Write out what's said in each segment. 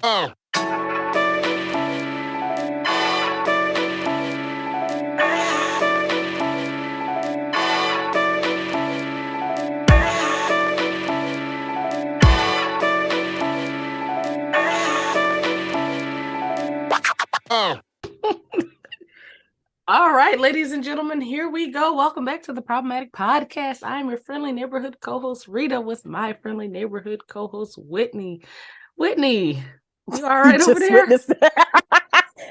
Oh. Oh. All right, ladies and gentlemen, here we go. Welcome back to the Problematic Podcast. I'm your friendly neighborhood co-host, Rita, with my friendly neighborhood co-host, Whitney. Whitney, you all right over there?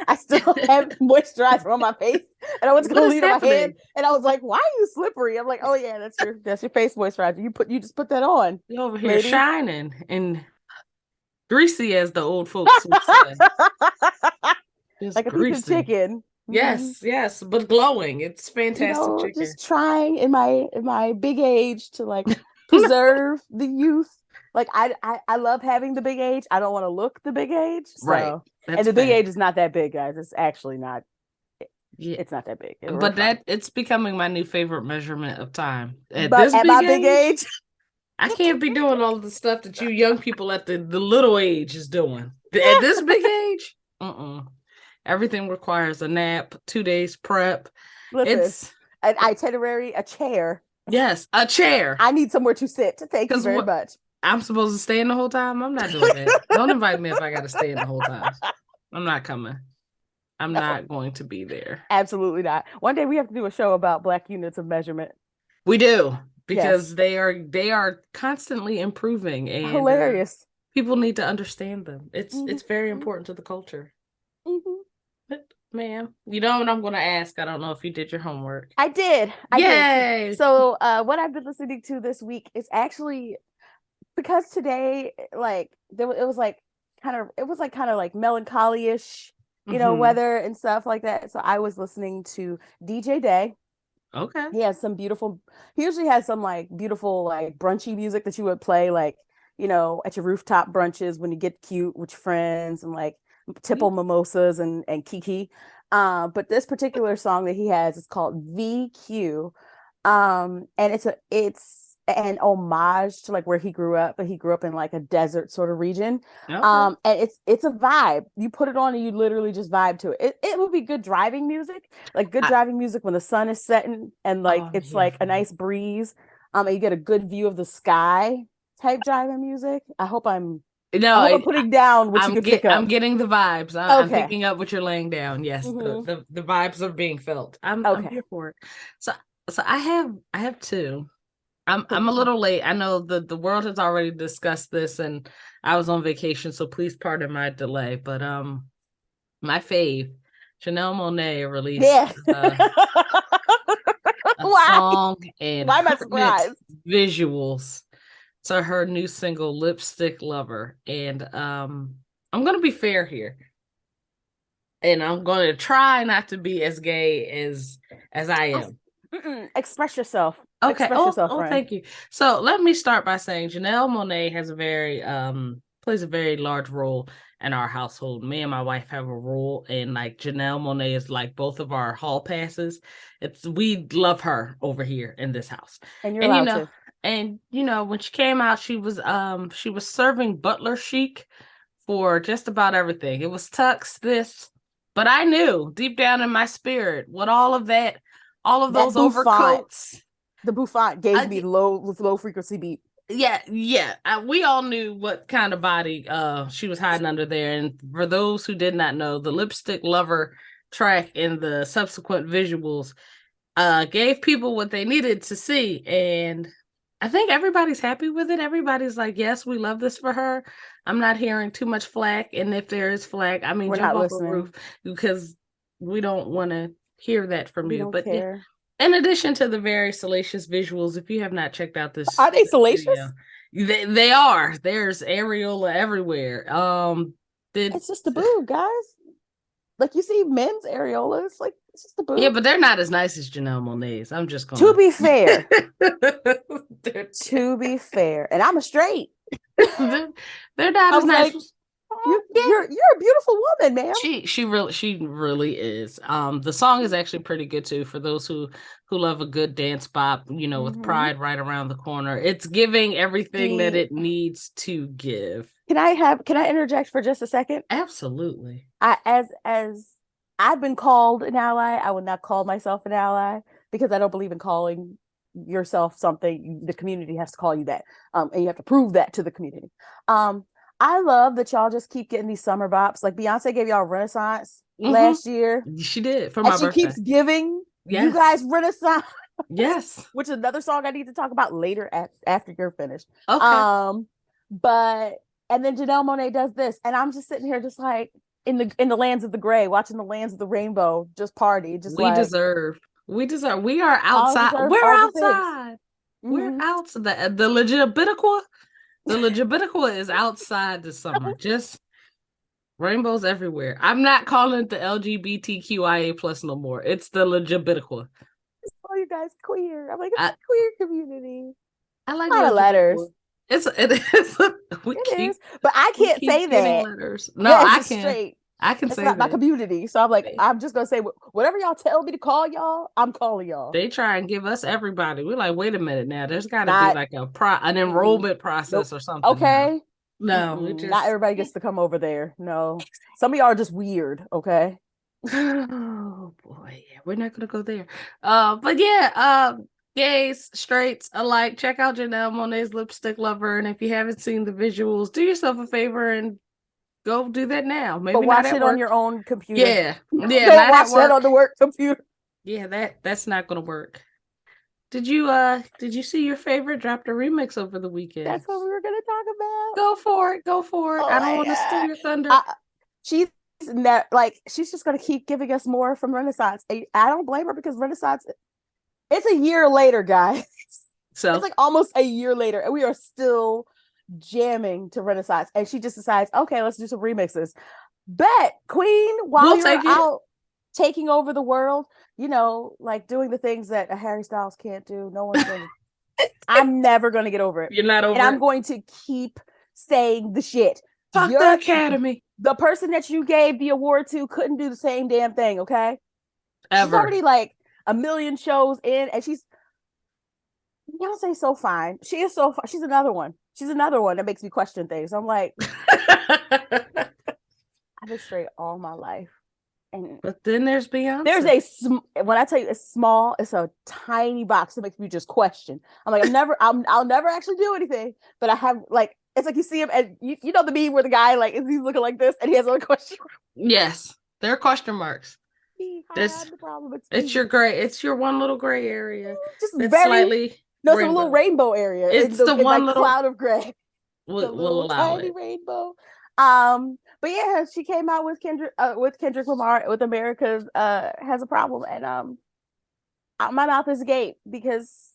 I still have moisturizer on my face, and I went to go lean on my hand, and I was like, "Why are you slippery?" I'm like, "Oh yeah, that's your face moisturizer. You just put that on. You over here lady. Shining and greasy, as the old folks would say. Just like a piece of chicken." Yes, yes, but glowing. It's fantastic chicken. Just trying in my big age to like preserve the youth. Like I love having the big age. I don't want to look the big age. So. Right. And the big age is not that big, guys. It's actually not. It's not that big. But it's becoming my new favorite measurement of time. At my big age, I can't be doing all the stuff that you young people at the little age is doing. At this big age, everything requires a nap, 2 days prep. Listen, it's an itinerary, a chair. Yes, a chair. I need somewhere to sit. Thank you very much. I'm supposed to stay in the whole time? I'm not doing that. Don't invite me if I got to stay in the whole time. I'm not coming. I'm not going to be there. Absolutely not. One day we have to do a show about Black units of measurement. We do, because they are constantly improving and hilarious. People need to understand them. It's very important to the culture. But, ma'am, you know what I'm going to ask? I don't know if you did your homework. I did. Yay! Did. So what I've been listening to this week is actually... because today, like, it was kind of like melancholy-ish, weather and stuff like that. So I was listening to DJ Day. Okay. He usually has some like beautiful like brunchy music that you would play like, at your rooftop brunches when you get cute with your friends and like tipple mimosas and Kiki. But this particular song that he has is called VQ. And it's an homage to like where he grew up, but he grew up in like a desert sort of region. Okay. And it's a vibe. You put it on and you literally just vibe to it. It would be good driving music, like driving music when the sun is setting and like like a nice breeze. And you get a good view of the sky type driving music. I hope I'm putting down what you could pick up. I'm getting the vibes. I'm picking up what you're laying down. Yes, the vibes are being felt. I'm here for it. So I have two. I'm a little late. I know the world has already discussed this, and I was on vacation, so please pardon my delay. But my fave, Janelle Monae, released a song and why am I surprised? Visuals to her new single "Lipstick Lover," and I'm gonna be fair here, and I'm gonna try not to be as gay as I am. Express yourself. Okay. Thank you. So let me start by saying Janelle Monae has plays a very large role in our household. Me and my wife have a role, and like Janelle Monae is like both of our hall passes. We love her over here in this house. And you're allowed to. And when she came out, she was serving butler chic for just about everything. It was tux, but I knew deep down in my spirit what all of those overcoats. The bouffant gave me low frequency beat. Yeah. We all knew what kind of body she was hiding under there. And for those who did not know, the Lipstick Lover track and the subsequent visuals gave people what they needed to see. And I think everybody's happy with it. Everybody's like, yes, we love this for her. I'm not hearing too much flack. And if there is flack, I mean, we're jump not off the roof, because we don't want to hear that from you. But care. In addition to the very salacious visuals, if you have not checked out this, are they salacious? Video, they are. There's areola everywhere. It's just a boob, guys. Like you see men's areolas, like it's just a boob. Yeah, but they're not as nice as Janelle Monae's. I'm just going to be fair. To be fair, and I'm a straight. They're not as nice. You're a beautiful woman, ma'am. She really is. The song is actually pretty good too for those who love a good dance bop, with Pride right around the corner. It's giving everything that it needs to give. Can I interject for just a second? Absolutely. As I've been called an ally, I would not call myself an ally because I don't believe in calling yourself something. The community has to call you that. And you have to prove that to the community. I love that y'all just keep getting these summer bops. Like Beyonce gave y'all Renaissance last year. She did for my birthday. She keeps giving you guys Renaissance. Yes. Which is another song I need to talk about later after you're finished. Okay. And then Janelle Monae does this, and I'm just sitting here just like in the lands of the gray, watching the lands of the rainbow, just party. Just we deserve. We are outside. We're outside. We're outside. The Legibitiqua. The Legibitiqua is outside this summer. Just rainbows everywhere. I'm not calling it the LGBTQIA plus no more. It's the Legibitiqua. Oh, you guys queer. I'm like, it's a queer community. I like a lot of letters. It is, but I can't say that. Letters. No, I can. Straight. I can say not that. My community. So I'm like, I'm just gonna say whatever y'all tell me to call y'all, I'm calling y'all. They try and give us everybody. We're like, wait a minute now. There's got to be like an enrollment process or something. Okay. No, not everybody gets to come over there. No, some of y'all are just weird. Okay. Oh boy, yeah, we're not gonna go there. But yeah, gays, straights alike, check out Janelle Monae's Lipstick Lover, and if you haven't seen the visuals, do yourself a favor and go do that now. Maybe but watch it on your own computer. Yeah, don't watch that on the work computer. Yeah, that's not gonna work. Did you see your favorite dropped a remix over the weekend? That's what we were gonna talk about. Go for it. Oh, I don't want to steal your thunder. She's just gonna keep giving us more from Renaissance. I don't blame her because Renaissance, it's a year later, guys. So it's like almost a year later, and we are still jamming to Renaissance. And she just decides, okay, let's do some remixes. Bet, Queen, while you're out taking over the world, like doing the things that a Harry Styles can't do. No one's going to. I'm never going to get over it. You're not over it. And I'm going to keep saying the shit. Fuck the Academy. The person that you gave the award to couldn't do the same damn thing, okay? Ever. She's already like a million shows in, and Beyonce's so fine. She is so fine. She's another one that makes me question things. I'm like, I've been straight all my life. But then there's Beyonce. When I tell you it's small, it's a tiny box that makes me just question. I'm like, I'll never actually do anything, but I have like, it's like you see him and you know the meme where the guy like he's looking like this and he has a question mark. Yes, there are question marks. It's your one little gray area. Just it's slightly it's a little rainbow area. It's the one little cloud of gray. We'll allow tiny it. Rainbow. But yeah, she came out with Kendrick Lamar with America's Has a Problem, and my mouth is agape because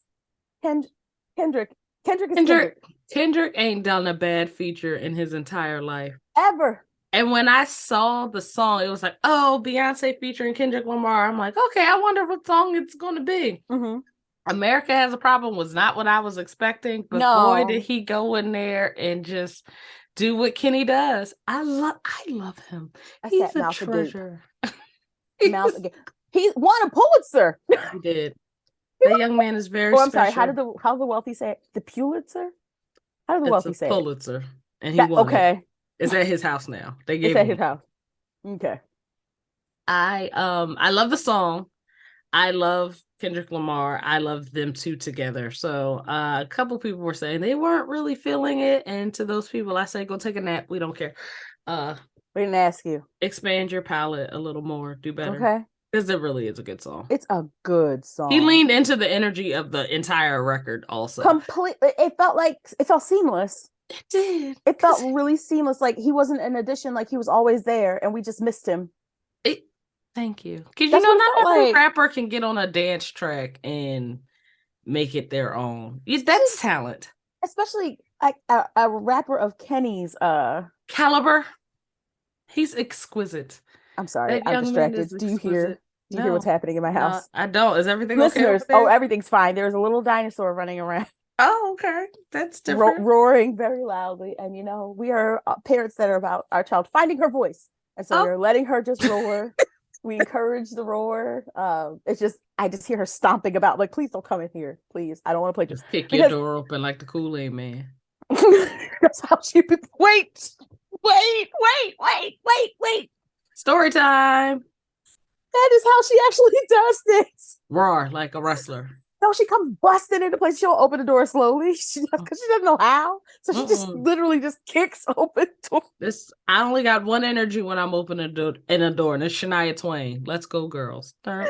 Kendrick ain't done a bad feature in his entire life ever. And when I saw the song, it was like, oh, Beyonce featuring Kendrick Lamar. I'm like, okay, I wonder what song it's going to be. Mm-hmm. America Has a Problem was not what I was expecting, but boy, did he go in there and just do what Kenny does. I love him. He's a treasure. He won a Pulitzer. He did. That young man is very special. I'm sorry. How do the wealthy say it? The Pulitzer? How do the wealthy say it? Pulitzer. And he won. Okay. It's at his house now. It's at his house. Okay. I love the song. I love Kendrick Lamar. I love them two together. So a couple people were saying they weren't really feeling it. And to those people, I say, go take a nap. We don't care. We didn't ask you. Expand your palette a little more. Do better. Okay. Because it really is a good song. It's a good song. He leaned into the energy of the entire record also. Completely. It felt seamless. It did. It felt really seamless. Like he wasn't an addition. Like he was always there and we just missed him. Thank you. Because not every rapper can get on a dance track and make it their own. That's talent. Especially like a rapper of Kenny's caliber. He's exquisite. I'm sorry, I'm distracted. Do you hear what's happening in my house? I don't. Is everything Listeners, okay? Everything's fine. There's a little dinosaur running around. Oh, okay. That's different. roaring very loudly. And, we are parents that are about our child finding her voice. And so Oh. we're letting her just roar. We encourage the roar. I just hear her stomping about, like, please don't come in here. Please. I don't want to play. Just kick your door open like the Kool-Aid man. That's how she be. Wait. Story time. That is how she actually does this. Roar like a wrestler. No, she comes busting into place. She'll open the door slowly. Because she doesn't know how. So she just literally just kicks open doors. I only got one energy when I'm opening a door, and it's Shania Twain. Let's go, girls. No.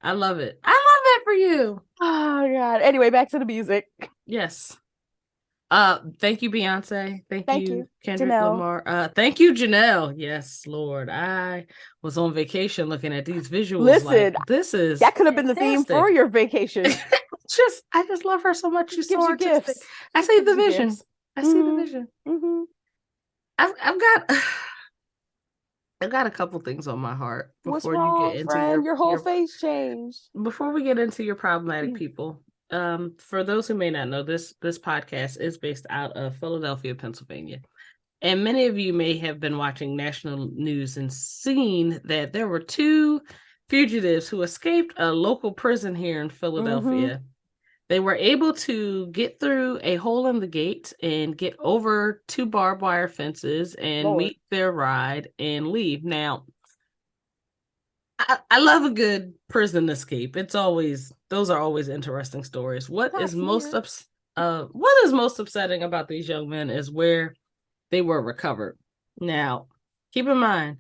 I love it. I love that for you. Oh God. Anyway, back to the music. Yes. Thank you, Beyonce. Thank you, Kendrick Janelle. Lamar. Thank you, Janelle. Yes, Lord. I was on vacation looking at these visuals. Listen, this is that could have been the theme for your vacation. I just love her so much. She's gives so you artistic. gifts. I see the vision. I see the vision. Mm-hmm. I've got a couple things on my heart before What's wrong, you get into friend? Your whole face changed. Before we get into your problematic people. For those who may not know, this podcast is based out of Philadelphia, Pennsylvania. And many of you may have been watching national news and seen that there were 2 fugitives who escaped a local prison here in Philadelphia. Mm-hmm. They were able to get through a hole in the gate and get over 2 barbed wire fences and meet their ride and leave. Now, I love a good prison escape. Those are always interesting stories. What is most upsetting about these young men is where they were recovered. Now, keep in mind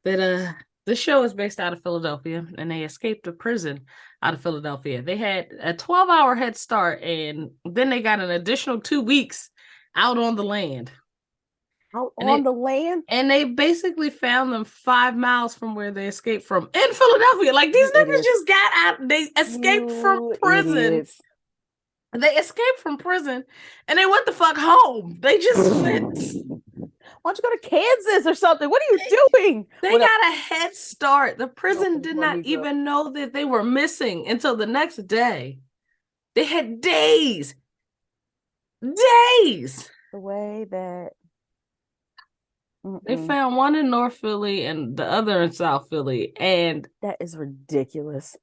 that this show is based out of Philadelphia, and they escaped a prison out of Philadelphia. They had a 12-hour head start, and then they got an additional 2 weeks out on the land. The land? And they basically found them 5 miles from where they escaped from in Philadelphia. Like, these niggas just got out. They escaped from prison. Idiots. They escaped from prison and they went the fuck home. They just went. Why don't you go to Kansas or something? What are you doing? They got a head start. The prison did not even know that they were missing until the next day. They had days. The way that they found one in North Philly and the other in South Philly, and that is ridiculous.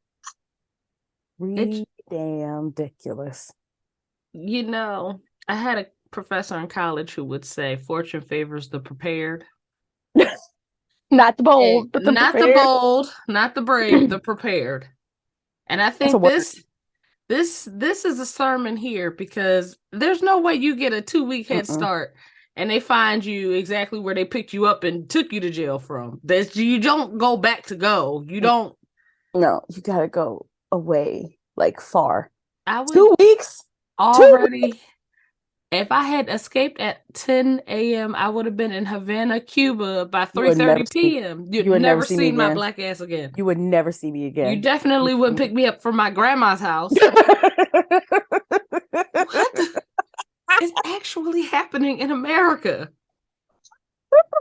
Damn ridiculous. I had a professor in college who would say, "Fortune favors the prepared." Not the bold, but not the bold, not the brave, the prepared. And I think this is a sermon here, because there's no way you get a 2-week head start and they find you exactly where they picked you up and took you to jail from. You don't go back to go. You don't. No, you gotta go away, like far. 2 weeks already. 2 weeks. If I had escaped at 10 a.m., I would have been in Havana, Cuba by 3:30 p.m. You'd never see my black ass again. You would never see me again. You definitely wouldn't pick me up from my grandma's house. What is actually happening in America?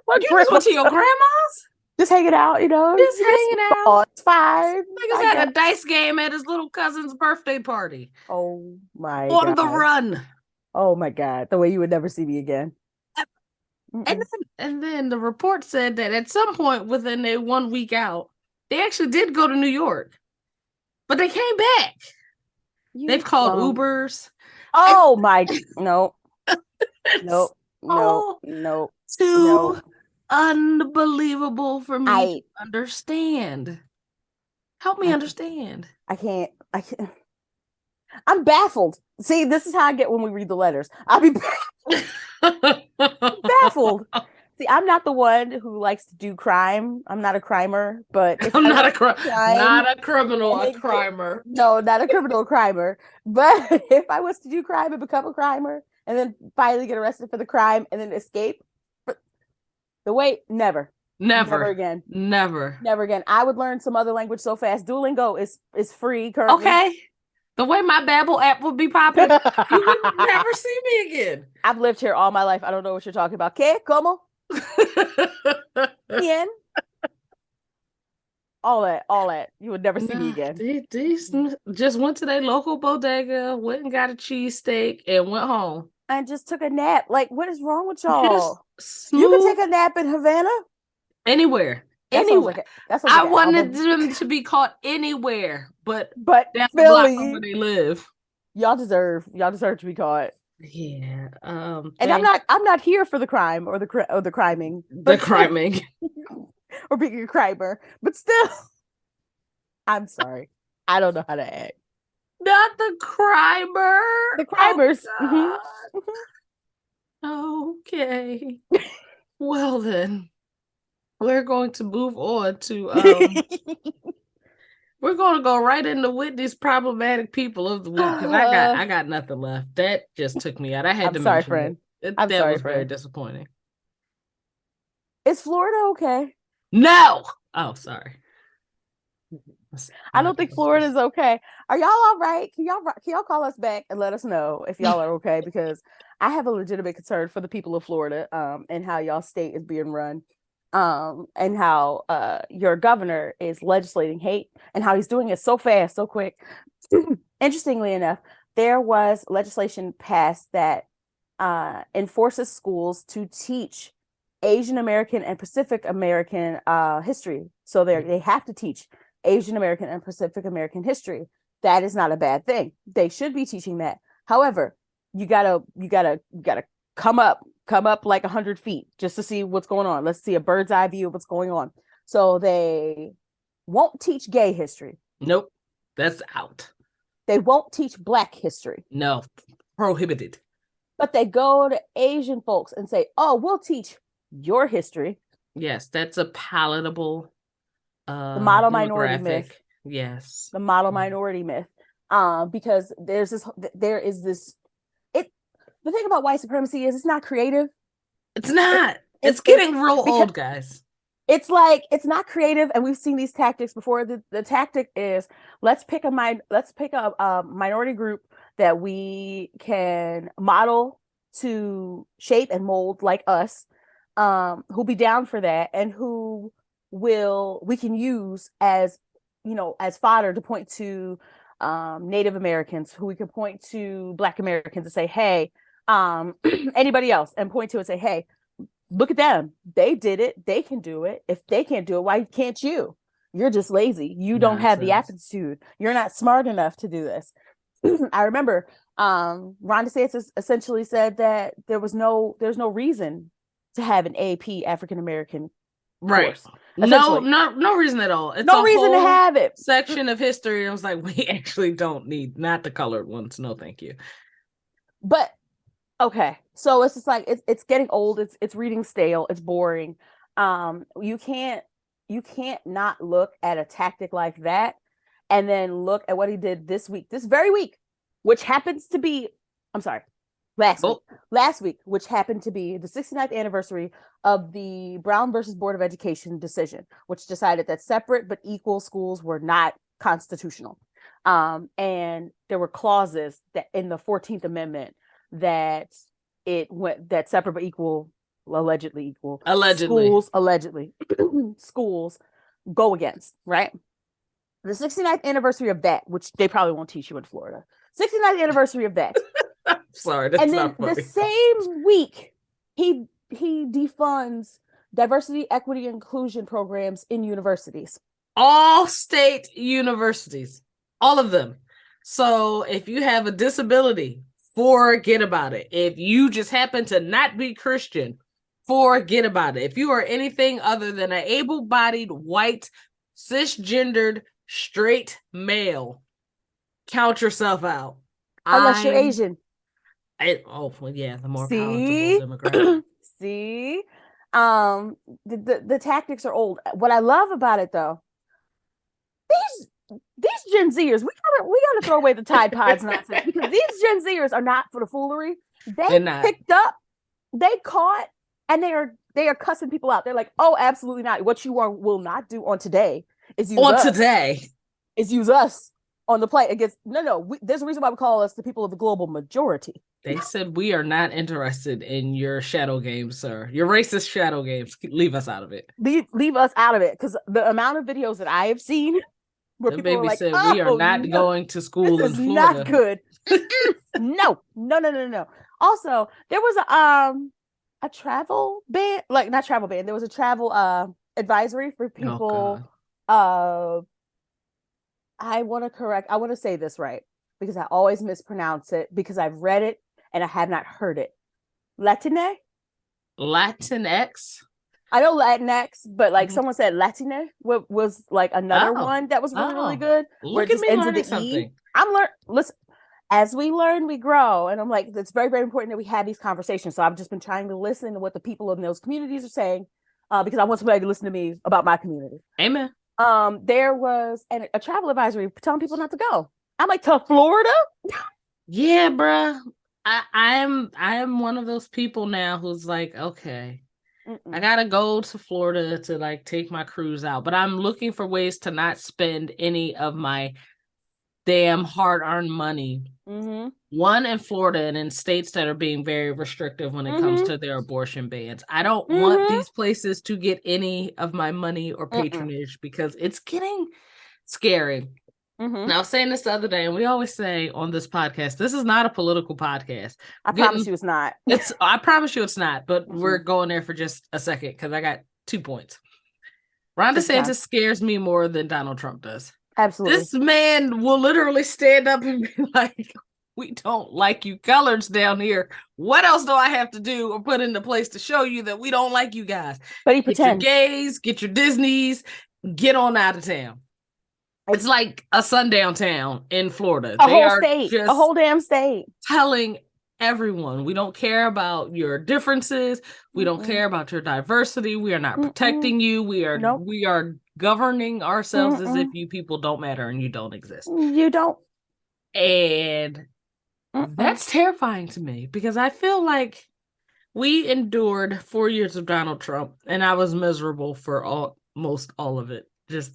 You just went to your grandma's? Just hanging out, Just hanging out. Oh, it's fine. Niggas had a dice game at his little cousin's birthday party. Oh my God. On the run. Oh my God. The way you would never see me again. And then the report said that at some point within their 1 week out, they actually did go to New York. But they came back. They've called Ubers. Oh my Nope. Too unbelievable for me to understand. Help me understand. I can't. I'm baffled. See, this is how I get when we read the letters. I'll be baffled. See, I'm not the one who likes to do crime. I'm not a crimer, but I'm not a criminal, a crimer. No, not a criminal, a crimer. But if I was to do crime and become a crimer and then finally get arrested for the crime and then escape, the wait, never again. Never again. I would learn some other language so fast. Duolingo is free currently. Okay. The way my Babbel app would be popping, you would never see me again. I've lived here all my life. I don't know what you're talking about. ¿Qué? ¿Cómo? Bien. all that. You would never see me Nah, again. these just went to their local bodega, went and got a cheesesteak, and went home. And just took a nap. Like, what is wrong with Just y'all? You could smooth take a nap in Havana. anywhere. That sounds Anywhere. like I an wanted album. them to be caught anywhere, but But down the block from Philly, where they live. y'all deserve to be caught. Yeah. And I'm not here for the crime or the criming. The criming. Or being a crimer. But still, I'm sorry. I don't know how to act. Not the crimer. The crimers. Oh, Mhm. okay. Well then, we're going to move on to we're going to go right into Whitney's problematic people of the week because I got nothing left. That just took me out. I had I'm to sorry, mention friend. it. I'm That sorry, was very friend. disappointing. Is Florida okay? No. Oh, sorry. I don't think Florida is okay. Are y'all all right? Can y'all call us back and let us know if y'all are okay? Because I have a legitimate concern for the people of Florida, and how y'all state is being run, and how your governor is legislating hate and how he's doing it so fast, so quick. Interestingly enough, there was legislation passed that enforces schools to teach Asian American and Pacific American history. So they have to teach Asian American and Pacific American history. That is not a bad thing. They should be teaching that. However, you gotta come up like 100 feet just to see what's going on. Let's see a bird's eye view of what's going on. So they won't teach gay history. Nope, that's out. They won't teach Black history. No, prohibited. But they go to Asian folks and say, "Oh, we'll teach your history." Yes, that's a palatable the model minority myth. Yes. The model minority myth. Because there is this the thing about white supremacy is it's not creative. It's not. It's getting real old, guys. It's like it's not creative, and we've seen these tactics before. The tactic is let's pick a minority group that we can model to shape and mold like us, who'll be down for that, and who we can use as as fodder to point to Native Americans, who we can point to Black Americans and say, hey, anybody else, and point to and say, hey, look at them. They did it. They can do it. If they can't do it, why can't you? You're just lazy. You don't have the aptitude. You're not smart enough to do this. I remember Ron DeSantis essentially said that there's no reason to have an AP African American course. No reason at all. It's no reason to have it. Section of history. I was like, we actually don't need, not the colored ones. No, thank you. But okay, so it's just like it's getting old. It's reading stale. It's boring. You can't not look at a tactic like that and then look at what he did this very week, which happens to be, last week, which happened to be the 69th anniversary of the Brown versus Board of Education decision, which decided that separate but equal schools were not constitutional. And there were clauses that in the 14th Amendment that separate but equal, allegedly schools go against, right? The 69th anniversary of that, which they probably won't teach you in Florida. 69th anniversary of that. Sorry, that's not funny. The same week, he defunds diversity, equity, and inclusion programs in universities. All state universities, all of them. So if you have a disability, forget about it. If you just happen to not be Christian, forget about it. If you are anything other than an able-bodied, white, cisgendered, straight male, count yourself out. Unless you're Asian. The more palatable demographic. See? The tactics are old. What I love about it, though, these Gen Zers, we gotta throw away the Tide Pods nonsense, because these Gen Zers are not for the foolery. They picked up, they caught, and they are cussing people out. They're like, oh, absolutely not. What you will not do on today is use us. on the play against there's a reason why we call us the people of the global majority. They said we are not interested in your shadow games, sir. Your racist shadow games. Leave us out of it. Leave us out of it, because the amount of videos that I have seen where The people are baby like, said we are not going to school this in is Florida. not good. No. Also, there was a travel ban, like not travel ban. There was a travel advisory for people. I want to say this right, because I always mispronounce it because I've read it and I have not heard it. Latinx? I know Latinx, but like someone said Latine was like another one that was really good. Look at me learning something. Listen, as we learn, we grow. And I'm like, it's very, very important that we have these conversations. So I've just been trying to listen to what the people in those communities are saying, because I want somebody to listen to me about my community. Amen. There was a travel advisory telling people not to go. I'm like, to Florida? Yeah, bruh. I am one of those people now who's like, okay, I gotta go to Florida to like take my cruise out, but I'm looking for ways to not spend any of my damn hard-earned money. One, in Florida and in states that are being very restrictive when it comes to their abortion bans. I don't want these places to get any of my money or patronage because it's getting scary. Now, I was saying this the other day, and we always say on this podcast, this is not a political podcast. I promise you it's not. I promise you it's not, but we're going there for just a second because I got 2 points. Ron DeSantis scares me more than Donald Trump does. Absolutely. This man will literally stand up and be like, we don't like you coloreds down here. What else do I have to do or put into place to show you that we don't like you guys? But he pretends. Get your gays, get your Disneys, get on out of town. It's like a sundown town in Florida. A whole damn state. Telling everyone, we don't care about your differences. We don't care about your diversity. We are not protecting you. We are governing ourselves as if you people don't matter and you don't exist. You don't. And that's terrifying to me because I feel like we endured 4 years of Donald Trump and I was miserable for almost all of it. Just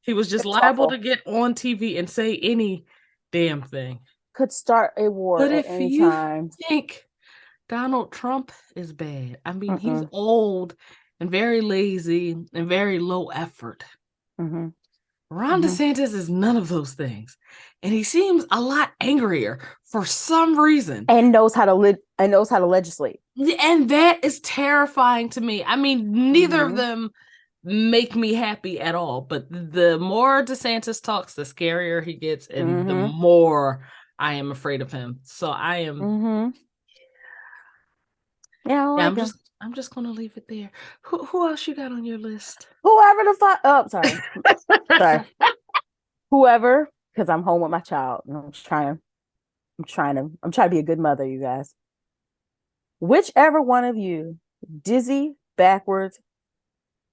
he was just liable to get on TV and say any damn thing. Could start a war at any time. But if you think Donald Trump is bad, I mean, he's old and very lazy and very low effort. Ron DeSantis is none of those things. And he seems a lot angrier for some reason. And knows how to legislate. And that is terrifying to me. I mean, neither of them make me happy at all. But the more DeSantis talks, the scarier he gets, and the more I am afraid of him. So I am. I'm just gonna leave it there. Who else you got on your list? Whoever the fuck. Oh, sorry. Whoever, because I'm home with my child, and I'm trying to be a good mother, you guys. Whichever one of you, dizzy, backwards,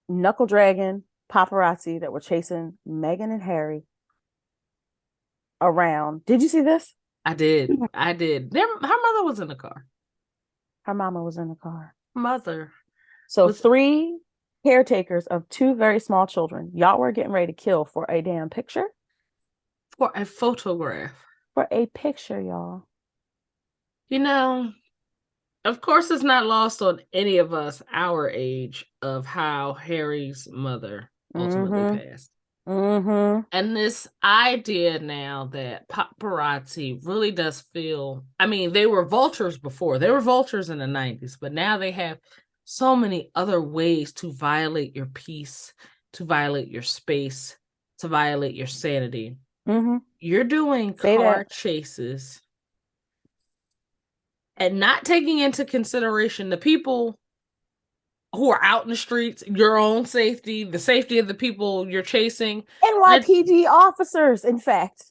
knuckle dragon, paparazzi that were chasing Meghan and Harry around. Did you see this? I did. Her mother was in the car. Her mama was in the car. Mother. So 3 caretakers of 2 very small children. Y'all were getting ready to kill for a damn picture? For a photograph. For a picture, y'all. You know, of course it's not lost on any of us our age of how Harry's mother ultimately passed. And this idea now that paparazzi really does feel, I mean, they were vultures before. They were vultures in the 90s, but now they have so many other ways to violate your peace, to violate your space, to violate your sanity. You're doing car chases and not taking into consideration the people who are out in the streets, your own safety, the safety of the people you're chasing. NYPD officers, in fact.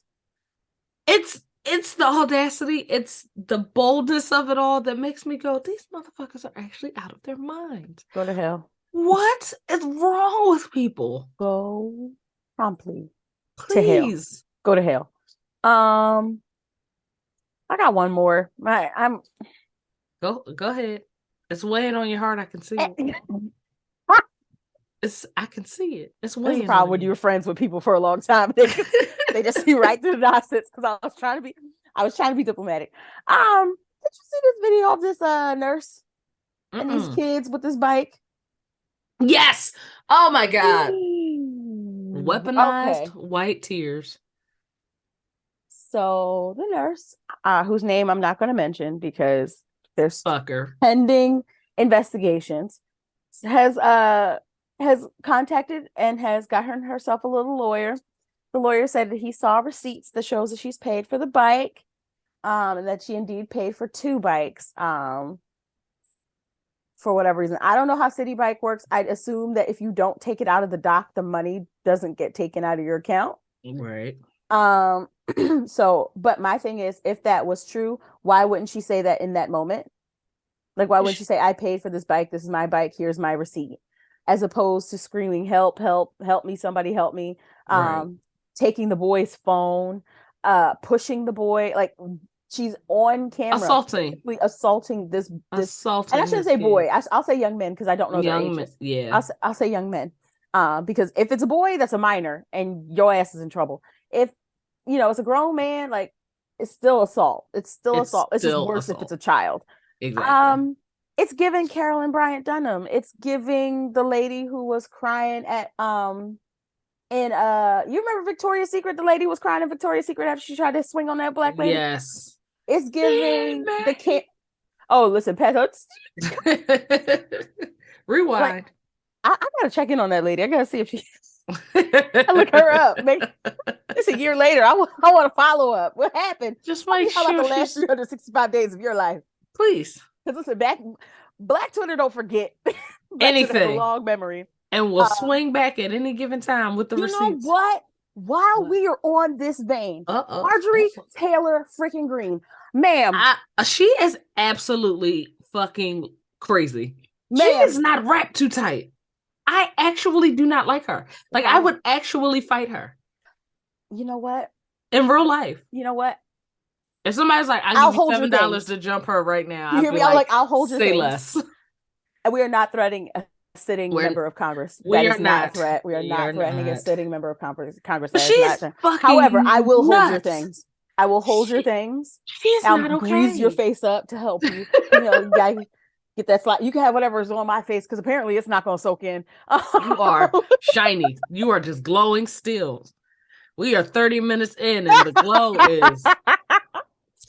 It's the audacity, it's the boldness of it all that makes me go, these motherfuckers are actually out of their minds. Go to hell. What is wrong with people? Go promptly to hell. Go to hell. I got one more. I'm go ahead. It's weighing on your heart. I can see it. I can see it. It's That's weighing the problem on when you. you were friends with people for a long time. They just see right through the nonsense because I was trying to be diplomatic. Did you see this video of this nurse and these kids with this bike? Yes. Oh my God. Okay. Weaponized white tears. So the nurse, whose name I'm not going to mention because there's Fucker. pending investigations, has contacted and has gotten herself a little lawyer. The lawyer said that he saw receipts that shows that she's paid for the bike, and that she indeed paid for 2 bikes. For whatever reason, I don't know how City Bike works. I'd assume that if you don't take it out of the dock, the money doesn't get taken out of your account. Right. So, but my thing is, if that was true, why wouldn't she say that in that moment? Like, why wouldn't she say, I paid for this bike, this is my bike, here's my receipt, as opposed to screaming, help, help, help me, somebody help me, Right. taking the boy's phone, pushing the boy, like she's on camera assaulting this assaulting, and I shouldn't say boy, I'll say young men because I don't know their ages. Yeah. I'll say young men, because if it's a boy, that's a minor and your ass is in trouble. If it's a grown man, like, it's still assault. It's still assault. It's just worse if it's a child. Exactly. It's giving Carolyn Bryant Dunham. It's giving the lady who was crying at and you remember Victoria's Secret? The lady was crying in Victoria's Secret after she tried to swing on that black lady. Yes. It's giving the kid. Oh, listen, Pat. Rewind. Like, I gotta check in on that lady. I gotta see if she. I look her up. It's a year later. I want to follow up. What happened? Just make sure about the last 365 days of your life, please. Because listen, Black Twitter don't forget anything. Twitter has a long memory, and will swing back at any given time with the receipts. You know what? While we are on this vein, Marjorie Taylor freaking Greene, ma'am, she is absolutely fucking crazy. Ma'am. She is not wrapped too tight. I actually do not like her. Like, I would actually fight her. You know what? In real life. You know what? If somebody's like, I'll give you $7 to jump her right now. You hear me? I'm like, I'll hold your say things. Less. And we are not threatening a sitting member of Congress. That is not a threat. We are not threatening a sitting member of Congress. She's However, I will nuts. hold your things. I will hold your things. She's not okay. Grease your face up to help you. You gotta get that slide. You can have whatever is on my face because apparently it's not going to soak in. You are shiny. You are just glowing still. We are 30 minutes in and the glow is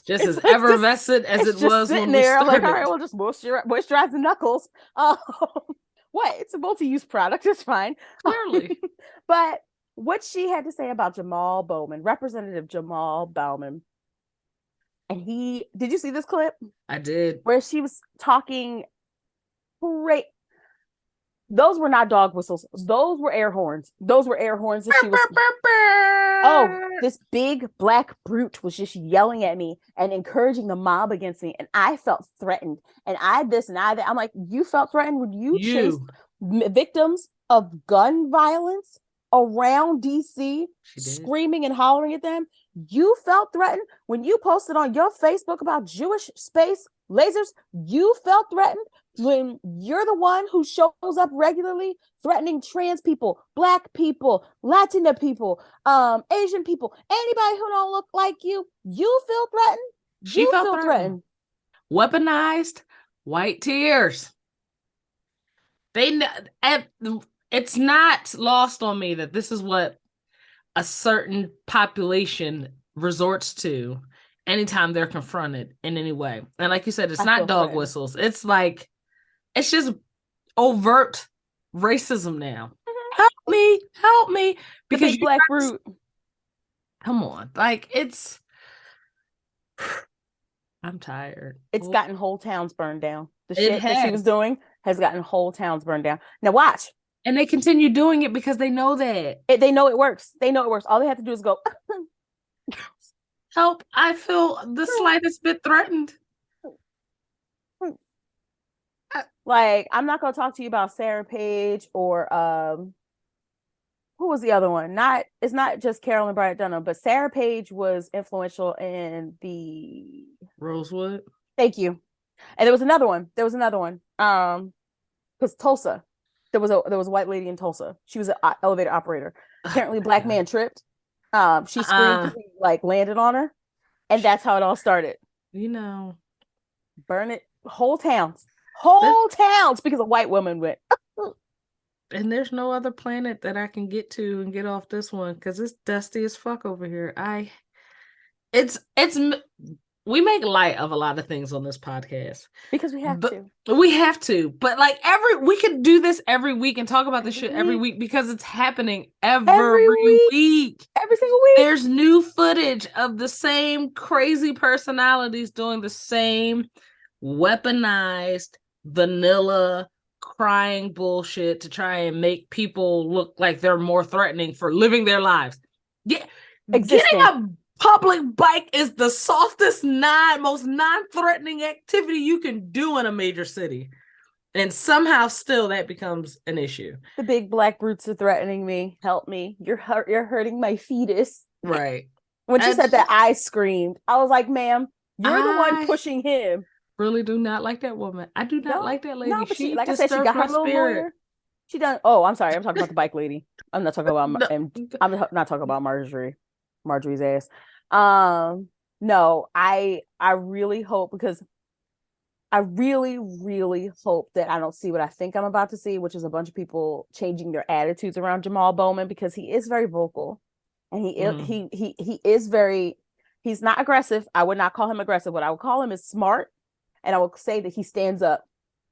just as effervescent as it was when we started. I'm like, all right, we'll just moisturize the knuckles. What? It's a multi-use product. It's fine. Clearly. But what she had to say about Jamal Bowman, Representative Jamal Bowman, and did you see this clip? I did. Where she was talking great. Those were not dog whistles. Those were air horns. That she was. Oh, this big black brute was just yelling at me and encouraging the mob against me. And I felt threatened. And I this and I that. I'm like, you felt threatened when you chased victims of gun violence around DC, screaming and hollering at them. You felt threatened when you posted on your Facebook about Jewish space lasers. You felt threatened when you're the one who shows up regularly threatening trans people, black people, Latina people, Asian people, anybody who don't look like you. You feel threatened. She felt threatened. Weaponized white tears. It's not lost on me that this is what a certain population resorts to anytime they're confronted in any way. And like you said, it's not dog whistles. It's like, it's just overt racism now. Mm-hmm. Help me. Because black brute. Come on. Like, it's I'm tired. It's gotten whole towns burned down. The shit that she was doing has gotten whole towns burned down. Now watch. And they continue doing it because they know that. They know it works. All they have to do is go, help. I feel the slightest bit threatened. Like, I'm not going to talk to you about Sarah Page or who was the other one? It's not just Carolyn Bryant Dunham, but Sarah Page was influential in the Rosewood. Thank you. And there was another one. Because Tulsa. There was a white lady in Tulsa. She was an elevator operator. Apparently, a black God. man tripped. She screamed, he, like landed on her, and that's how it all started. You know, Burn it, whole towns, because a white woman went. and there's no other planet that I can get to and get off this one because it's dusty as fuck over here. It's we make light of a lot of things on this podcast Because we have to. We have to, but like we could do this every week and talk about this shit every week because it's happening every week. Every single week. There's new footage of the same crazy personalities doing the same weaponized, vanilla, crying bullshit to try and make people look like they're more threatening for living their lives. Yeah, getting a public bike is the softest, most non-threatening activity you can do in a major city. And somehow still that becomes an issue. The big black brutes are threatening me. Help me. You're hurting my fetus. Right. When she said that, I screamed. I was like, ma'am, you're the one pushing him. Really do not like that woman. I do not like that lady. No, but she, like I said, she got her little lawyer. She done. Oh, I'm sorry. I'm talking about the bike lady. I'm not talking about. I'm not talking about Marjorie's ass. No, I really hope, because I really, really hope that I don't see what I think I'm about to see, which is a bunch of people changing their attitudes around Jamal Bowman, because he is very vocal, and he is very. He's not aggressive. I would not call him aggressive. What I would call him is smart. And I will say that he stands up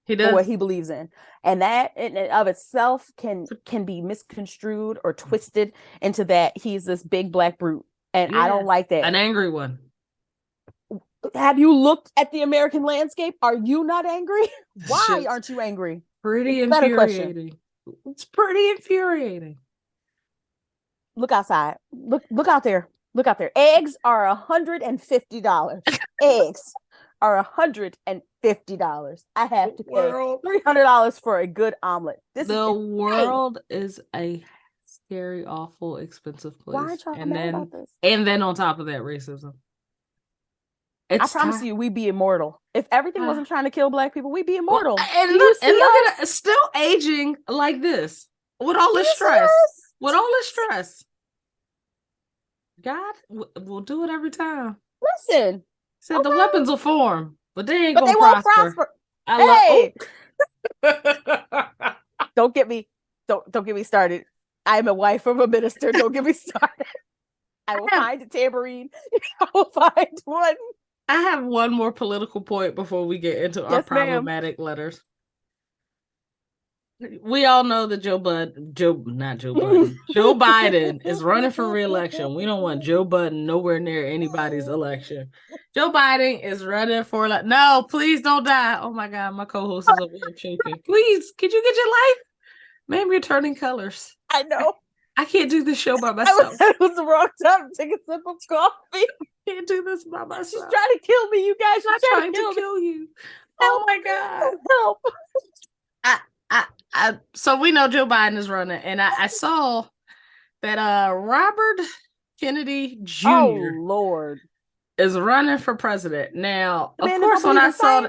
for what he believes in. And that in and of itself can be misconstrued or twisted into that he's this big black brute. And I don't like that. An angry one. Have you looked at the American landscape? Are you not angry? Why aren't you angry? Pretty infuriating. It's pretty infuriating. Look outside. Look out there. Look out there. Eggs are $150. Eggs are $150. I have to pay $300 for a good omelet. The world is a scary, awful, expensive place. Why aren't y'all mad about this? And then on top of that, racism. I promise you, we'd be immortal. If everything wasn't trying to kill black people, we'd be immortal. Well, and look at us still aging like this with all this stress. With all this stress. God will do it every time. Listen. Said the weapons will form, but they ain't gonna prosper. Hey. Don't get me started. I'm a wife of a minister. Don't get me started. I will find a tambourine. I will find one. I have one more political point before we get into our problematic letters. We all know that Joe Biden is running for re-election. We don't want Joe Biden nowhere near anybody's election. Joe Biden is running for no, please don't die. Oh my God, my co-host is over here choking. Please, could you get your life? Ma'am, you're turning colors. I know. I can't do this show by myself. It was the wrong time to take a sip of coffee. I can't do this by myself. She's trying to kill me, you guys. She's trying to kill you. Oh my God. Help. So we know Joe Biden is running, and I saw that Robert Kennedy Jr. Oh Lord is running for president. Now, of course, when I saw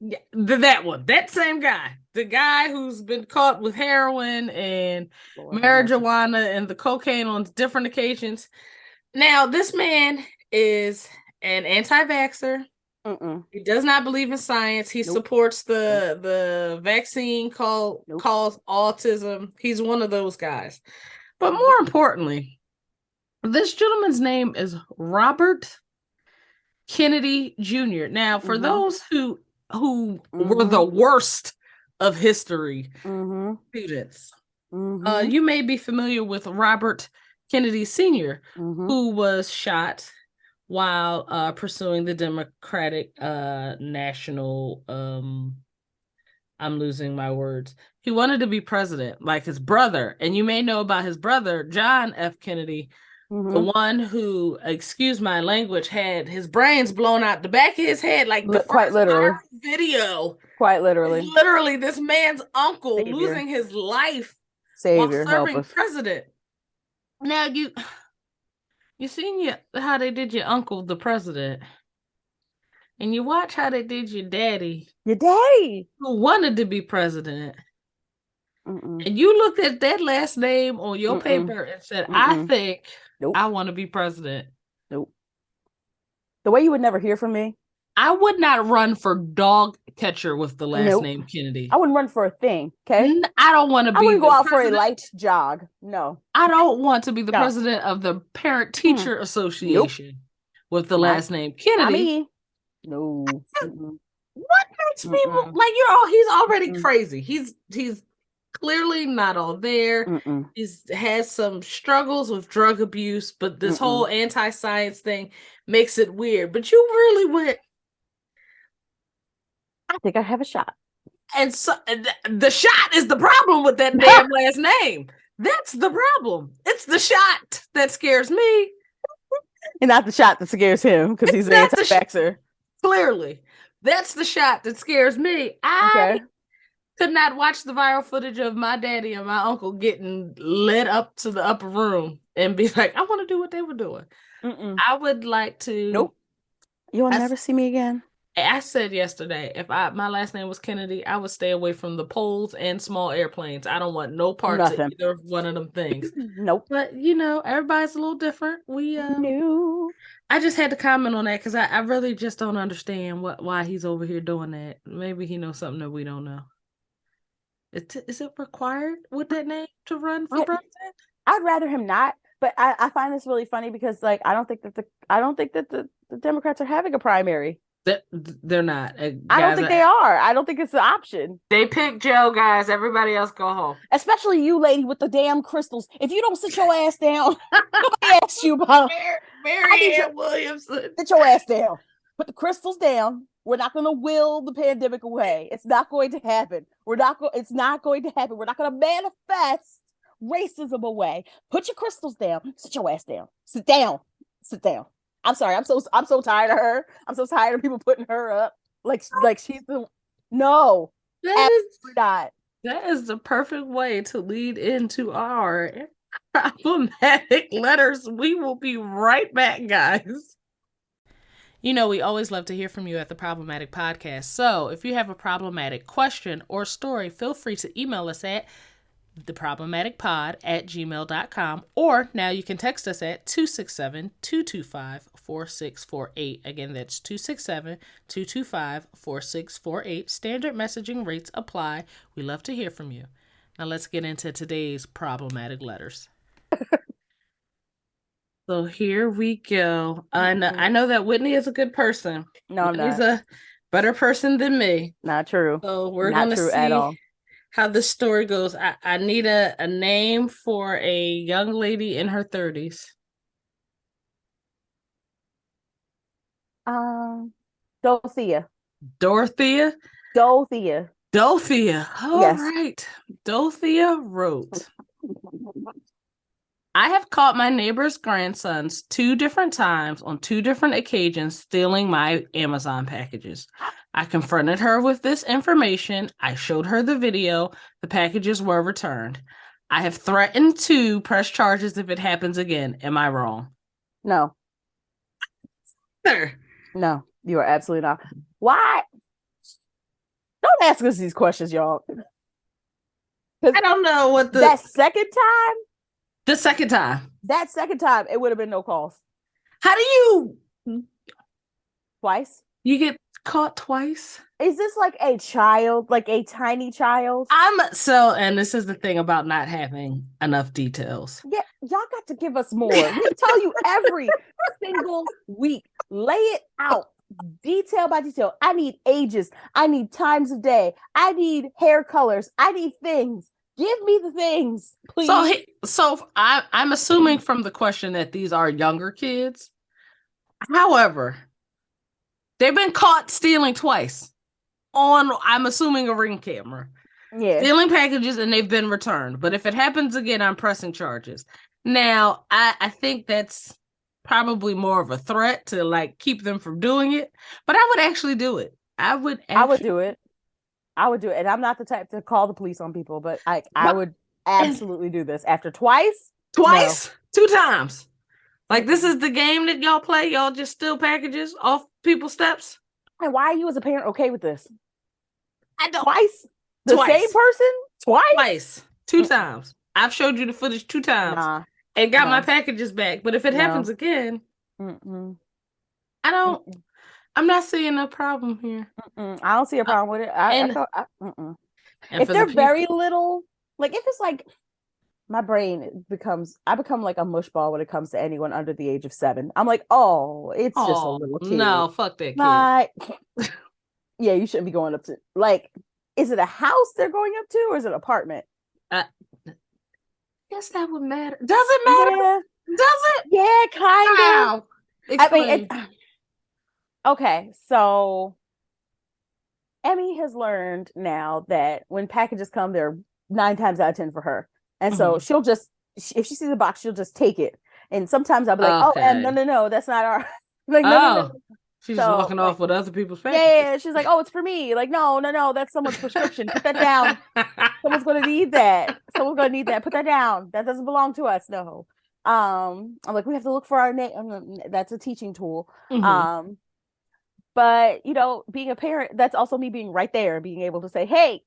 that same guy, the guy who's been caught with heroin and marijuana and the cocaine on different occasions. Now, this man is an anti-vaxxer. He does not believe in science. He supports the vaccine calls autism. He's one of those guys. But more importantly, this gentleman's name is Robert Kennedy Jr. Now, for those who were the worst of history students, you may be familiar with Robert Kennedy Sr., who was shot while pursuing the Democratic National, I'm losing my words. He wanted to be president like his brother. And you may know about his brother, John F. Kennedy, the one who, excuse my language, had his brains blown out the back of his head, like the quite literally video. Quite literally. Literally, this man's uncle losing his life while serving president. Now, you seen how they did your uncle, the president, and you watch how they did your daddy. Your daddy. Who wanted to be president. and you looked at that last name on your paper and said, I think I want to be president. Nope. The way you would never hear from me. I would not run for dog catcher with the last name Kennedy. I wouldn't run for a thing, okay? I don't want to be I wouldn't go out for a light jog. No. I don't want to be the president of the Parent-Teacher Association with the last name Kennedy. No. What makes people like he's already crazy. He's clearly not all there. He's has some struggles with drug abuse, but this whole anti-science thing makes it weird. But you really went, I think I have a shot. And so the shot is the problem with that damn last name. That's the problem. It's the shot that scares me. And not the shot that scares him because he's an anti-vaxxer. Clearly. That's the shot that scares me. I could not watch the viral footage of my daddy and my uncle getting led up to the upper room and be like, I want to do what they were doing. I would like to. Nope. You'll never see me again. I said yesterday, if my last name was Kennedy, I would stay away from the poles and small airplanes. I don't want no part of either one of them things. Nope. But everybody's a little different. I just had to comment on that because I really just don't understand why he's over here doing that. Maybe he knows something that we don't know. Is it required with that name to run for president? I'd rather him not. But I find this really funny because I don't think that the Democrats are having a primary. They're not. Guys, I don't think they are. I don't think it's an option. They pick Joe, guys. Everybody else go home. Especially you, lady, with the damn crystals. If you don't sit your ass down, nobody asks you about Marianne Williamson. Sit your ass down. Put the crystals down. We're not going to will the pandemic away. It's not going to happen. It's not going to happen. We're not going to manifest racism away. Put your crystals down. Sit your ass down. Sit down. Sit down. I'm sorry. I'm so tired of her. I'm so tired of people putting her up. Like she's the no. That is the perfect way to lead into our problematic letters. We will be right back, guys. We always love to hear from you at the Problematic Podcast. So if you have a problematic question or story, feel free to email us at theproblematicpod@gmail.com, or now you can text us at 267-225-4648. Again, that's 267-225-4648. Standard messaging rates apply. We love to hear from you. Now let's get into today's problematic letters. So here we go. I know that Whitney is a good person. No, I'm not. He's a better person than me. Not true. So we're going to see at all how this story goes. I need a name for a young lady in her 30s. Dorothea. Dorothea? Dorothea. Dorothea. All right. Dorothea wrote, I have caught my neighbor's grandsons 2 different times on 2 different occasions stealing my Amazon packages. I confronted her with this information. I showed her the video. The packages were returned. I have threatened to press charges if it happens again. Am I wrong? No. Sir. No, you are absolutely not. Why? Don't ask us these questions, y'all. I don't know what that second time. The second time. That second time, it would have been no calls. How do you? Twice? You get caught twice? Is this like a child, like a tiny child? And this is the thing about not having enough details. Yeah, y'all got to give us more. We tell you every single week. Lay it out. Detail by detail. I need ages. I need times of day. I need hair colors. I need things. Give me the things, please. So I'm assuming from the question that these are younger kids. However, they've been caught stealing twice on, I'm assuming, a Ring camera. Yeah. Stealing packages and they've been returned. But if it happens again, I'm pressing charges. Now, I think that's probably more of a threat to keep them from doing it. But I would actually do it. I would do it. I would do it. And I'm not the type to call the police on people, but I would absolutely do this. After twice? Twice? No. 2 times. This is the game that y'all play? Y'all just steal packages off people's steps? And why are you as a parent okay with this? I don't. Twice? The same person? Twice. Two times. I've showed you the footage 2 times and got my packages back. But if it happens again, I'm not seeing a problem here. I don't see a problem with it. If they're very little, like if it's like my brain I become like a mushball when it comes to anyone under the age of 7. I'm like, it's just a little kid. No, fuck that kid. Yeah, you shouldn't be going up to, like, is it a house they're going up to, or is it an apartment? Guess that would matter. Does it matter? Yeah. Does it? Yeah, kind of. Explain. I mean, okay, so Emmy has learned now that when packages come, they're 9 times out of 10 for her. And so she'll just, if she sees a box, she'll just take it. And sometimes I'll be like, Em, no, that's not our. Like, no. She's just walking off with other people's packages. Yeah, she's like, it's for me. Like, no, that's someone's prescription. Put that down. Someone's going to need that. Put that down. That doesn't belong to us. No. I'm like, we have to look for our name. That's a teaching tool. But being a parent, that's also me being right there, being able to say, hey,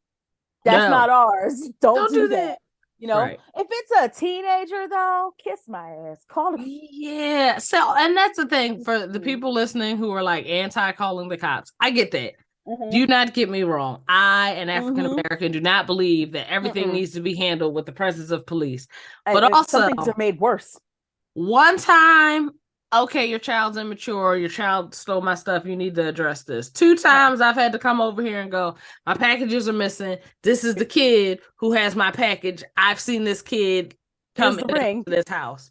that's not ours. Don't do that. If it's a teenager, though, kiss my ass. Call it. Yeah. So, and that's the thing for the people listening who are like anti-calling the cops. I get that. Do not get me wrong. I, an African American, do not believe that everything needs to be handled with the presence of police. But also, some things are made worse. One time, okay, your child's immature, your child stole my stuff, you need to address this. 2 times I've had to come over here and go, my packages are missing. This is the kid who has my package. I've seen this kid come into this house.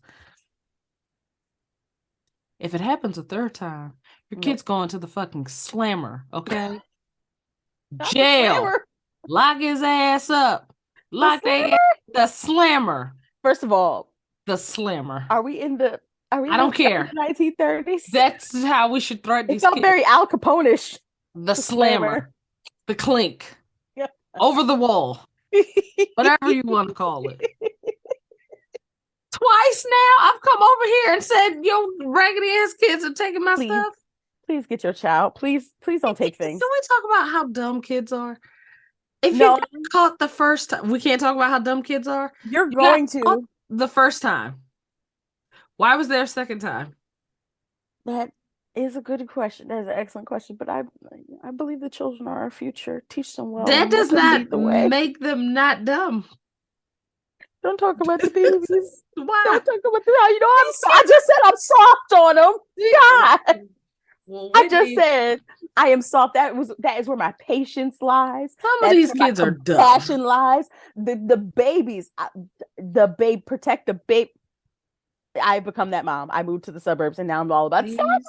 If it happens a 3rd time, your kid's going to the fucking slammer, okay? Jail. Lock his ass up. The slammer. First of all, the slammer. Are we in the I don't care. 1930s? That's how we should threaten these kids. It felt very Al Capone-ish. The slammer. The clink. Over the wall. Whatever you want to call it. Twice now, I've come over here and said, yo, raggedy ass kids are taking my stuff. Please get your child. Please don't take things. Can we talk about how dumb kids are? If you got caught the first time, we can't talk about how dumb kids are. You're going to. The first time. Why was there a second time? That is a good question. That is an excellent question. But I believe the children are our future. Teach them well. That does not make them not dumb. Don't talk about the babies. Why? Don't talk about the. I just said I'm soft on them. God. Well, I just said I am soft. That is where my patience lies. Some of these kids are dumb. Passion lies. The babies. Protect the babe. I become that mom. I moved to the suburbs and now I'm all about children.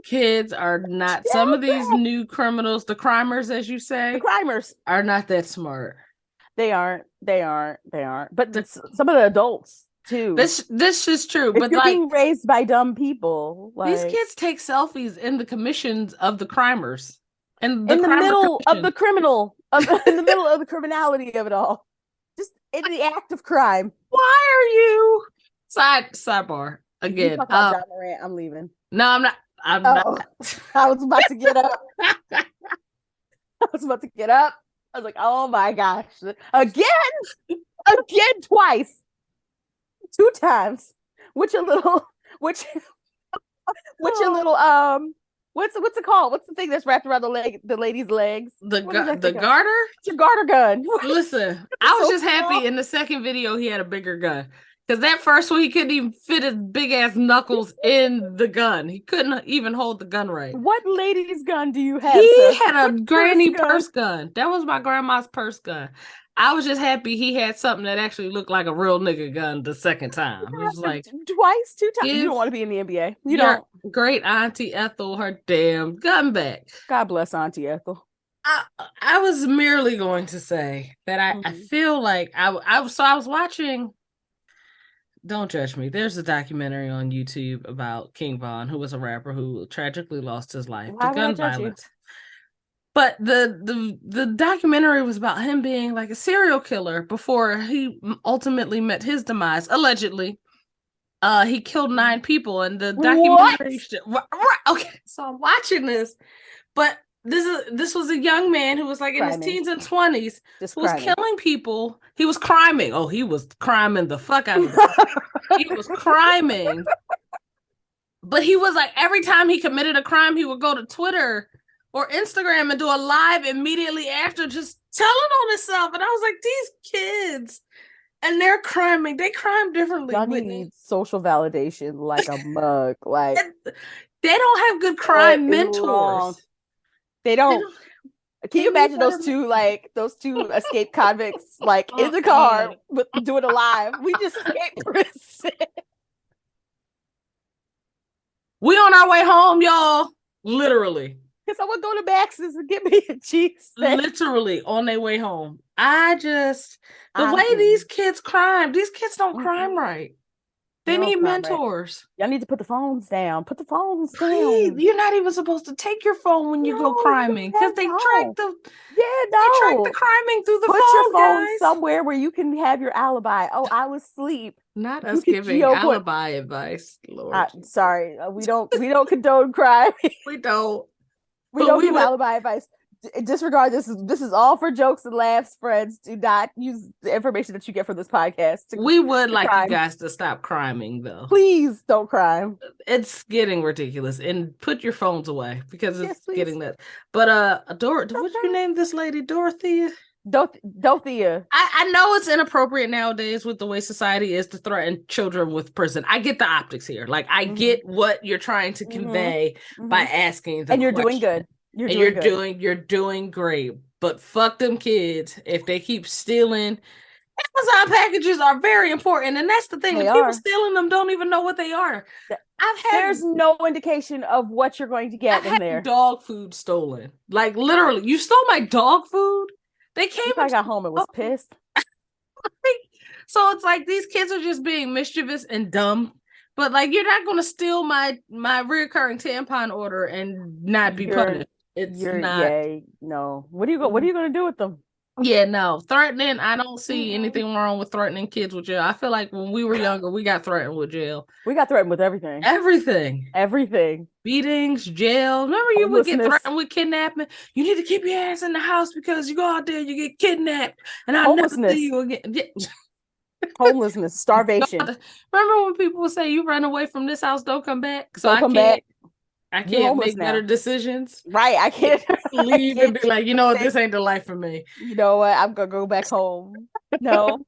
Kids are not. Some of these new criminals, the crimers, as you say, are not that smart. They aren't. But some of the adults too. This is true. But you're being raised by dumb people, these kids take selfies in the commissions of the crimers, and in the middle of the criminal, in the middle of the criminality of it all, just in the act of crime. Why are you? Sidebar again. You talk about John Morant, I'm leaving. No, I'm not. I'm not. I was about to get up. I was like, oh my gosh. Again, twice. 2 times. Which a little what's it called? What's the thing that's wrapped around the lady's legs? The garter? It's a garter gun. Listen, I was just happy in the second video he had a bigger gun. Because that first one, he couldn't even fit his big ass knuckles in the gun. He couldn't even hold the gun right. What lady's gun do you have? He had a granny purse gun. That was my grandma's purse gun. I was just happy he had something that actually looked like a real nigga gun the second time. It was like 2 times. You don't want to be in the NBA. You don't. Great Auntie Ethel, her damn gun back. God bless Auntie Ethel. I was merely going to say that I feel like I was watching. Don't judge me. There's a documentary on YouTube about King Von, who was a rapper who tragically lost his life to gun violence. But the documentary was about him being like a serial killer before he ultimately met his demise. Allegedly, he killed 9 people, and the documentary. Okay, so I'm watching this, but this was a young man who was like in his teens and 20s, Just who was criming. killing people. He was criming. Oh, he was criming the fuck out of them. He was criming. But he was like, every time he committed a crime, he would go to Twitter or Instagram and do a live immediately after, just telling on himself. And I was like, these kids, and they're criming. They crime differently. Y'all need social validation like a mug. Like, they don't have good crime mentors. They don't. Can you imagine those two escaped convicts like in the car with doing a live? We just escaped prison. We on our way home, y'all. Literally. Can someone go to Max's and get me a cheese? Literally on their way home. The way these kids crime, these kids don't crime right. They need mentors. Y'all need to put the phones down. Put the phones down. You're not even supposed to take your phone when you go criming, because they track the criming through the phone. Put your phone guys. somewhere where you can have your alibi. Oh, I was asleep. Not us giving alibi advice, Lord. Sorry, we don't condone crime. We don't. We don't give alibi advice. Disregard this. This is all for jokes and laughs, friends. Do not use the information that you get from this podcast. We would like you guys to stop criming, though. Please don't crime. It's getting ridiculous, and put your phones away because it's getting that. But what did you name this lady? Dorothea. Dorothea. I know it's inappropriate nowadays with the way society is to threaten children with prison. I get the optics here. Like, I get what you're trying to convey by asking them. And you're question. doing good. You're doing great. But fuck them kids if they keep stealing. Amazon packages are very important, and that's the thing. The people stealing them don't even know what they are. There's no indication of what you're going to get in there. Dog food stolen. Like, literally, you stole my dog food. They came. I got home and was pissed. So it's like these kids are just being mischievous and dumb. But like, you're not going to steal my reoccurring tampon order and not be punished. You're not. No. What are you going to do with them? Yeah, no. Threatening. I don't see anything wrong with threatening kids with jail. I feel like when we were younger, we got threatened with jail. We got threatened with everything. Everything. Beatings, jail. Remember, you would get threatened with kidnapping. You need to keep your ass in the house because you go out there, you get kidnapped, and I'll never see you again. Homelessness, starvation. Remember when people would say, "You run away from this house, don't come back." So I can't make better decisions. Right. I can't leave and be like, you know what, this ain't the life for me. You know what? I'm gonna go back home. No.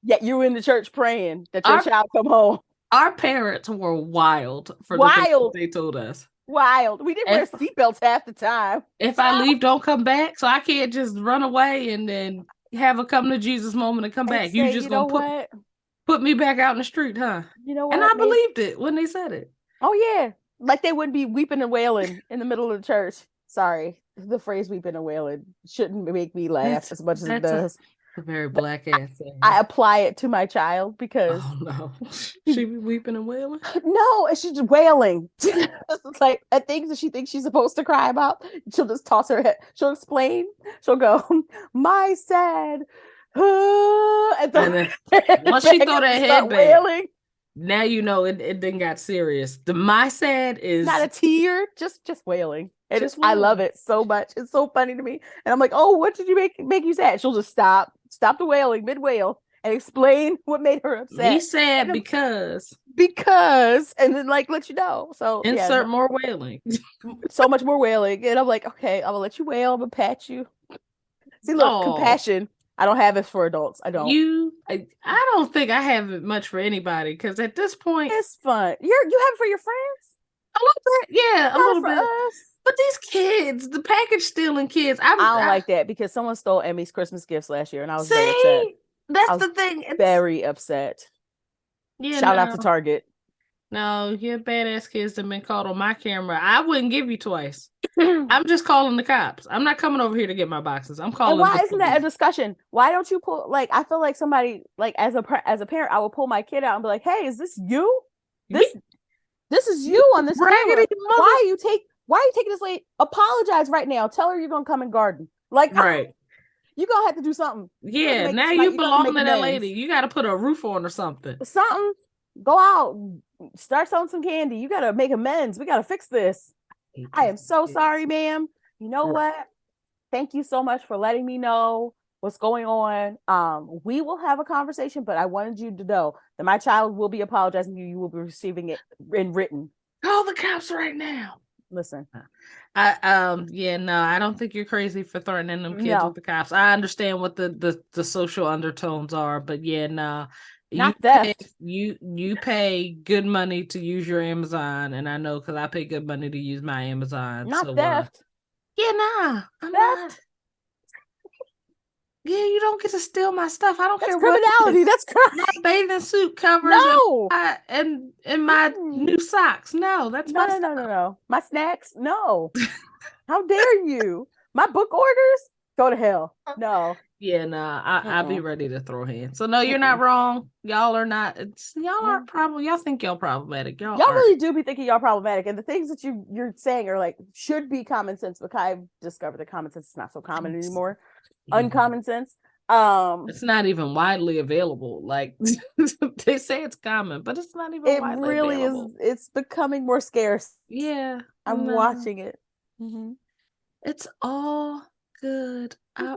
Yet you in the church praying that your child come home. Our parents were wild for the things they told us. Wild. We didn't wear seatbelts half the time. If I leave, don't come back. So I can't just run away and then have a come to Jesus moment and come back. You just gonna put me back out in the street, huh? You know what? And I believed it when they said it. Oh yeah. Like they wouldn't be weeping and wailing in the middle of the church. Sorry. The phrase weeping and wailing shouldn't make me laugh as much as it does. A very black ass thing. I apply it to my child because no. She be weeping and wailing? No, she's just wailing. It's like at things that she thinks she's supposed to cry about. She'll just toss her head. She'll explain. She'll go, my sad. And then once she throw that head back, now you know it didn't got serious. The my sad is not a tear, just wailing. And I love it so much. It's so funny to me. And I'm like, oh, what did you make you sad? She'll just stop the wailing mid-wail and explain what made her upset. He said because, and then like let you know. So insert more wailing. So much more wailing. And I'm like, okay, I'm gonna let you wail. I'm gonna pat you. See, look, compassion. I don't have it for adults. I don't. I don't think I have it much for anybody because at this point, it's fun. You have it for your friends. A little bit, yeah, a little bit. Us. But these kids, the package stealing kids, I don't like that because someone stole Emmy's Christmas gifts last year, and I was very upset. That's the thing. Very upset. Yeah, shout out to Target. No, your badass kids have been caught on my camera. I wouldn't give you twice. I'm just calling the cops. I'm not coming over here to get my boxes. I'm calling. And why isn't that a discussion? Why don't you pull? Like, I feel like somebody, like as a parent, I would pull my kid out and be like, "Hey, is this you? This is you on this camera. Why are you taking this late? Apologize right now. Tell her you're gonna come and garden. Like, right." You're gonna have to do something. Yeah, now you belong to that lady. You got to put a roof on or something. Go out, start selling some candy. You got to make amends. We got to fix this. I am so sorry, ma'am. You know what? Thank you so much for letting me know what's going on. We will have a conversation, but I wanted you to know that my child will be apologizing to you. You will be receiving it in written. Call the cops right now. Listen. Yeah, no, I don't think you're crazy for threatening them kids with the cops. I understand what the social undertones are, but yeah, no. Not theft. You pay good money to use your Amazon, and I know because I pay good money to use my Amazon. Not theft. Yeah, nah, I'm not. Yeah, you don't get to steal my stuff. I don't care criminality. That's criminality. My bathing suit covers. No. And my new socks. No, that's my stuff. No. My snacks. No. How dare you? My book orders. Go to hell. No. Yeah, I'll be ready to throw hands. So no, you're not wrong. Y'all are not. Y'all aren't problem. Y'all think y'all problematic. Y'all really do be thinking y'all problematic, and the things that you're saying are like should be common sense. But I've discovered that common sense is not so common anymore. Uncommon sense. It's not even widely available. Like they say it's common, but it's not even widely available. It really is. It's becoming more scarce. Yeah, I'm watching it. It's all good. I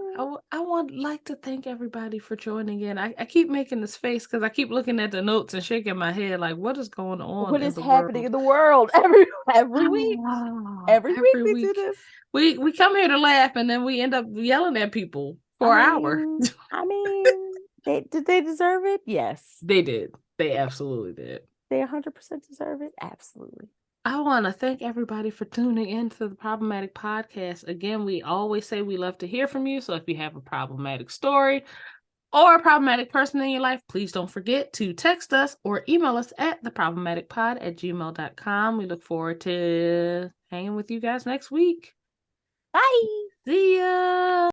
would like to thank everybody for joining in. I keep making this face because I keep looking at the notes and shaking my head like, what is going on? What is happening in the world every week? Every week we do this. We come here to laugh and then we end up yelling at people for an hour. I mean, did they deserve it? Yes, they did. They absolutely did. They 100% deserve it. Absolutely. I want to thank everybody for tuning in to the Problematic Podcast. Again, we always say we love to hear from you. So if you have a problematic story or a problematic person in your life, please don't forget to text us or email us at theproblematicpod@gmail.com. We look forward to hanging with you guys next week. Bye. See ya.